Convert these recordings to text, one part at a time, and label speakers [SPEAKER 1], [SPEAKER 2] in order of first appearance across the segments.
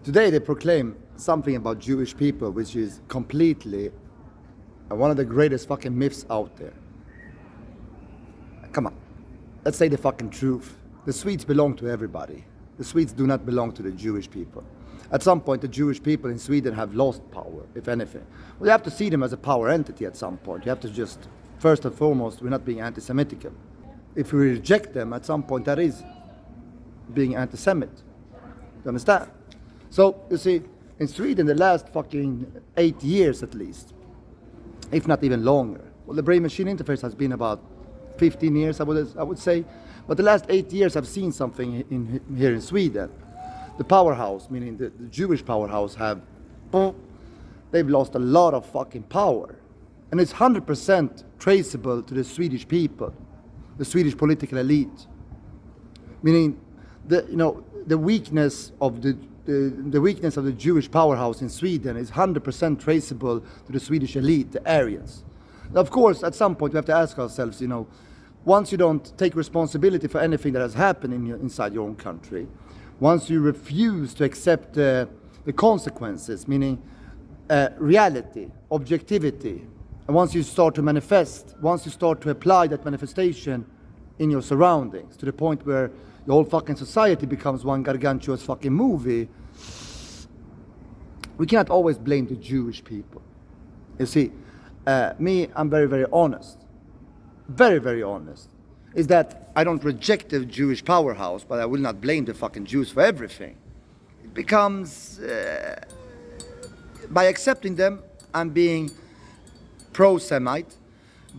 [SPEAKER 1] Today they proclaim something about Jewish people which is completely one of the greatest fucking myths out there. Come on, let's say the fucking truth. The Swedes belong to everybody. The Swedes do not belong to the Jewish people. At some point, the Jewish people in Sweden have lost power, if anything. Well, you have to see them as a power entity at some point. You have to just, first and foremost, we're not being anti-Semitic. If we reject them, at some point, that is being anti-Semit. You understand? So, you see, in Sweden, the last fucking 8 years at least, if not even longer, well, the brain-machine interface has been about 15 years, I would say. But the last 8 years, I've seen something here in Sweden. The powerhouse, meaning the Jewish powerhouse, they've lost a lot of fucking power. And it's 100% traceable to the Swedish people, the Swedish political elite. Meaning, the weakness of the weakness of the Jewish powerhouse in Sweden is 100% traceable to the Swedish elite, the Aryans. Now, of course, at some point we have to ask ourselves, once you don't take responsibility for anything that has happened inside your own country, once you refuse to accept the consequences, meaning reality, objectivity, and once you start to manifest, once you start to apply that manifestation in your surroundings to the point where the whole fucking society becomes one gargantuous fucking movie, we cannot always blame the Jewish people. You see, I'm very, very honest. Very, very honest. Is that I don't reject the Jewish powerhouse, but I will not blame the fucking Jews for everything. It becomes, by accepting them, I'm being pro-Semite.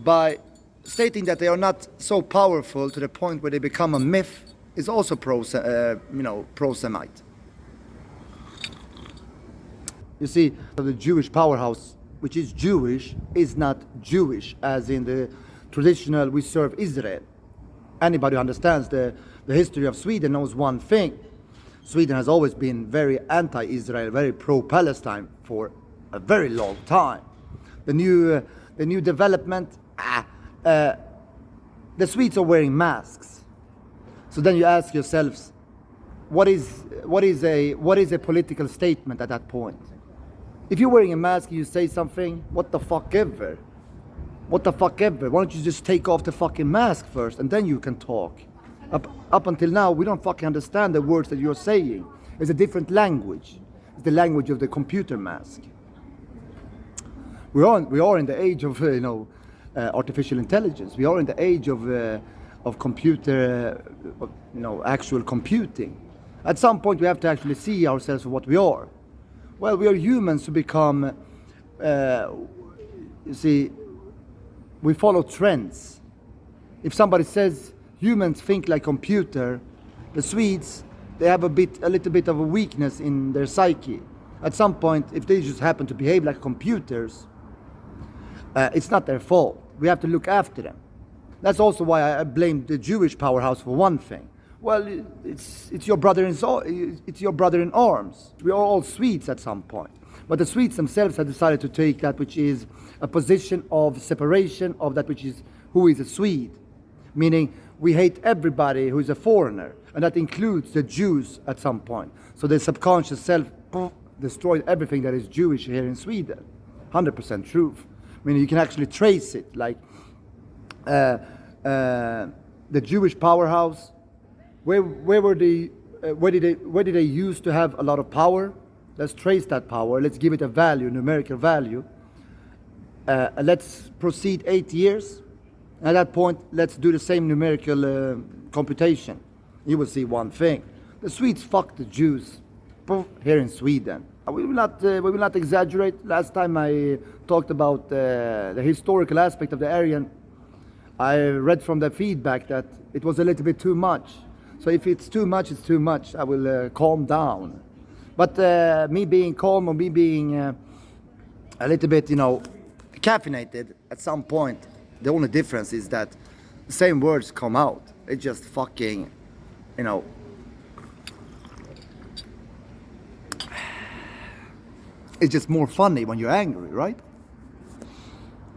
[SPEAKER 1] By stating that they are not so powerful to the point where they become a myth, is also pro-Semite. You see, the Jewish powerhouse, which is Jewish, is not Jewish, as in the traditional, we serve Israel. Anybody who understands the history of Sweden knows one thing. Sweden has always been very anti-Israel, very pro-Palestine for a very long time. The new development, the Swedes are wearing masks. So then you ask yourselves, what is a political statement at that point? If you're wearing a mask and you say something, what the fuck ever? What the fuck ever? Why don't you just take off the fucking mask first and then you can talk? Up until now, we don't fucking understand the words that you're saying. It's a different language. It's the language of the computer mask. We are in the age of artificial intelligence. We are in the age of computer, actual computing. At some point, we have to actually see ourselves for what we are. Well, we are humans who become, we follow trends. If somebody says humans think like computer, the Swedes, they have a little bit of a weakness in their psyche. At some point, if they just happen to behave like computers, it's not their fault. We have to look after them. That's also why I blame the Jewish powerhouse for one thing. Well, it's your brother in arms. We are all Swedes at some point. But the Swedes themselves have decided to take that which is a position of separation of that which is who is a Swede. Meaning we hate everybody who is a foreigner. And that includes the Jews at some point. So the subconscious self destroyed everything that is Jewish here in Sweden. 100% truth. Meaning you can actually trace it. Like the Jewish powerhouse, where did they used to have a lot of power? Let's trace that power. Let's give it a value, numerical value. Let's proceed 8 years. At that point, let's do the same numerical computation. You will see one thing: the Swedes fucked the Jews here in Sweden. We will not exaggerate. Last time I talked about the historical aspect of the Aryan, I read from the feedback that it was a little bit too much. So if it's too much, it's too much. I will calm down. But me being calm or me being a little bit, caffeinated at some point, the only difference is that the same words come out. It's just fucking, it's just more funny when you're angry, right?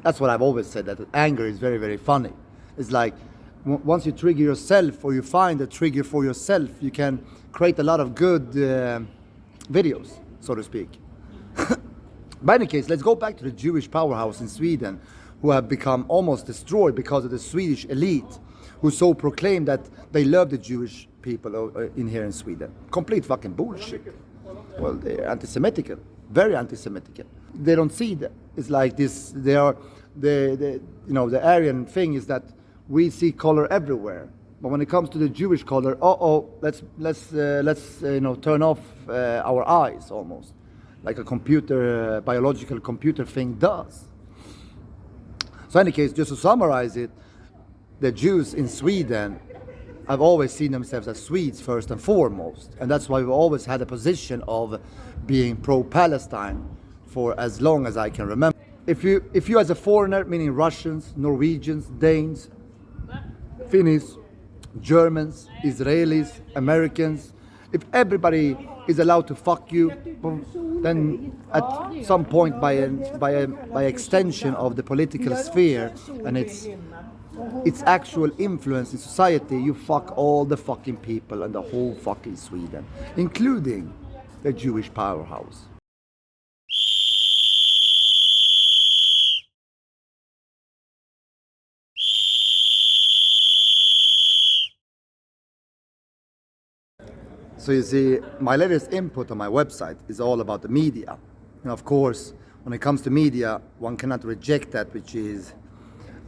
[SPEAKER 1] That's what I've always said, that anger is very, very funny. It's like once you trigger yourself or you find a trigger for yourself, you can create a lot of good videos, so to speak. But in any case, let's go back to the Jewish powerhouse in Sweden, who have become almost destroyed because of the Swedish elite, who so proclaim that they love the Jewish people in here in Sweden. Complete fucking bullshit. Well, they're anti-Semitic, very anti-Semitic. They don't see that. It's like this. They are the the Aryan thing is that we see color everywhere. But when it comes to the Jewish color, let's turn off our eyes almost, like a computer, biological computer thing does. So in any case, just to summarize it, the Jews in Sweden have always seen themselves as Swedes first and foremost, and that's why we've always had a position of being pro-Palestine for as long as I can remember. If you as a foreigner, meaning Russians, Norwegians, Danes, Finnish, Germans, Israelis, Americans, if everybody is allowed to fuck you, then at some point by extension of the political sphere and its actual influence in society, you fuck all the fucking people and the whole fucking Sweden, including the Jewish powerhouse. So you see, my latest input on my website is all about the media. And of course, when it comes to media, one cannot reject that which is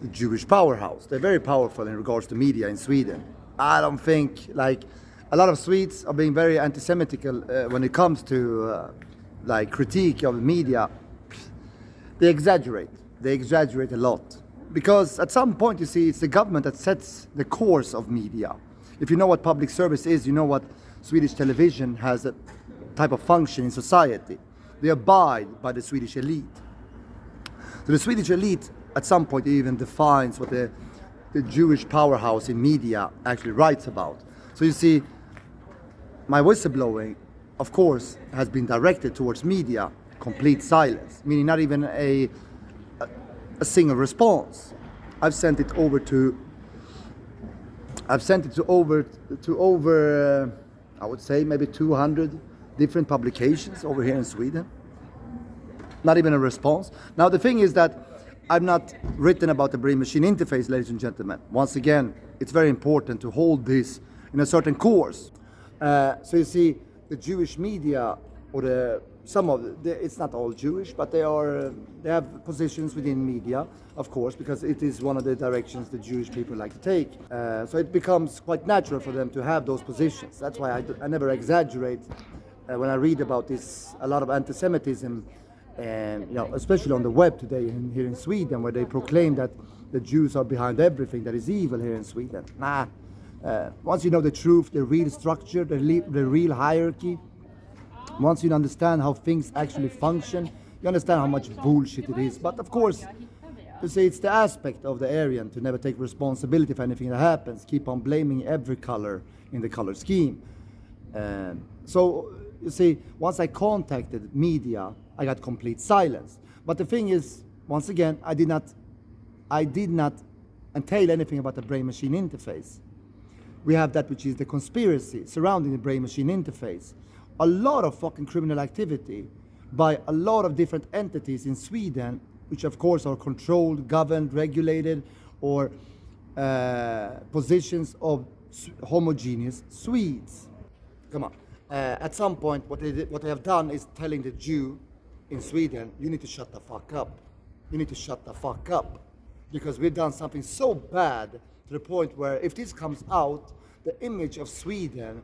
[SPEAKER 1] the Jewish powerhouse. They're very powerful in regards to media in Sweden. I don't think, like, a lot of Swedes are being very anti-Semitic when it comes to critique of the media. They exaggerate a lot. Because at some point, you see, it's the government that sets the course of media. If you know what public service is, you know what Swedish television has a type of function in society. They abide by the Swedish elite. So the Swedish elite, at some point, even defines what the Jewish powerhouse in media actually writes about. So you see, my whistleblowing, of course, has been directed towards media, complete silence, meaning not even a single response. I've sent it to over I would say maybe 200 different publications over here in Sweden. Not even a response. Now the thing is that I've not written about the brain machine interface, ladies and gentlemen. Once again, it's very important to hold this in a certain course. So you see, the Jewish media, or it's not all Jewish, but they have positions within media, of course, because it is one of the directions the Jewish people like to take. So it becomes quite natural for them to have those positions. That's why I never exaggerate when I read about this, a lot of anti-Semitism, and especially on the web today here in Sweden, where they proclaim that the Jews are behind everything that is evil here in Sweden. Once you know the truth, the real structure, the real hierarchy, once you understand how things actually function, you understand how much bullshit it is. But of course, you see, it's the aspect of the Aryan to never take responsibility for anything that happens, keep on blaming every color in the color scheme. So you see, once I contacted media, I got complete silence. But the thing is, once again, I did not entail anything about the brain-machine interface. We have that which is the conspiracy surrounding the brain-machine interface. A lot of fucking criminal activity by a lot of different entities in Sweden, which of course are controlled, governed, regulated, or positions of homogeneous Swedes. Come on. At some point, what they have done is telling the Jew in Sweden, you need to shut the fuck up. You need to shut the fuck up. Because we've done something so bad to the point where if this comes out, the image of Sweden,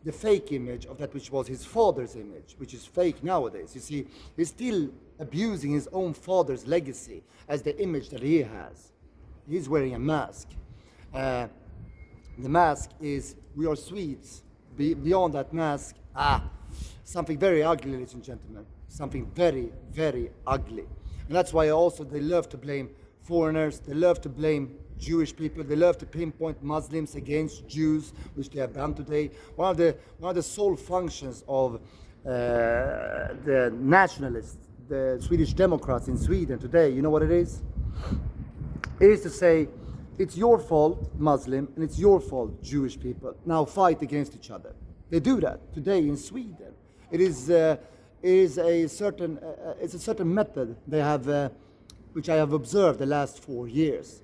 [SPEAKER 1] the fake image of that which was his father's image, which is fake nowadays. You see, he's still abusing his own father's legacy as the image that he has. He's wearing a mask. The mask is, we are Swedes. Beyond that mask, something very ugly, ladies and gentlemen. Something very, very ugly. And that's why also they love to blame foreigners, they love to blame Jewish people, they love to pinpoint Muslims against Jews, which they have done today. One of the sole functions of the nationalists, the Swedish Democrats in Sweden today, you know what it is? It is to say, it's your fault, Muslim, and it's your fault, Jewish people. Now fight against each other. They do that today in Sweden. It is a certain it's a certain method they have, which I have observed the last 4 years.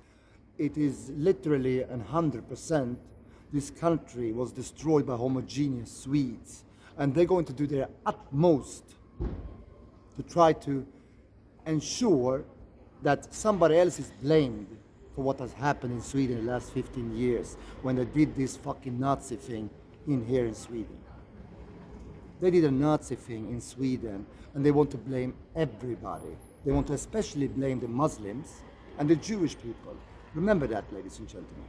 [SPEAKER 1] It is literally 100%. This country was destroyed by homogeneous Swedes, and they're going to do their utmost to try to ensure that somebody else is blamed for what has happened in Sweden in the last 15 years when they did this fucking Nazi thing in here in Sweden. They did a Nazi thing in Sweden, and they want to blame everybody. They want to especially blame the Muslims and the Jewish people. Remember that, ladies and gentlemen.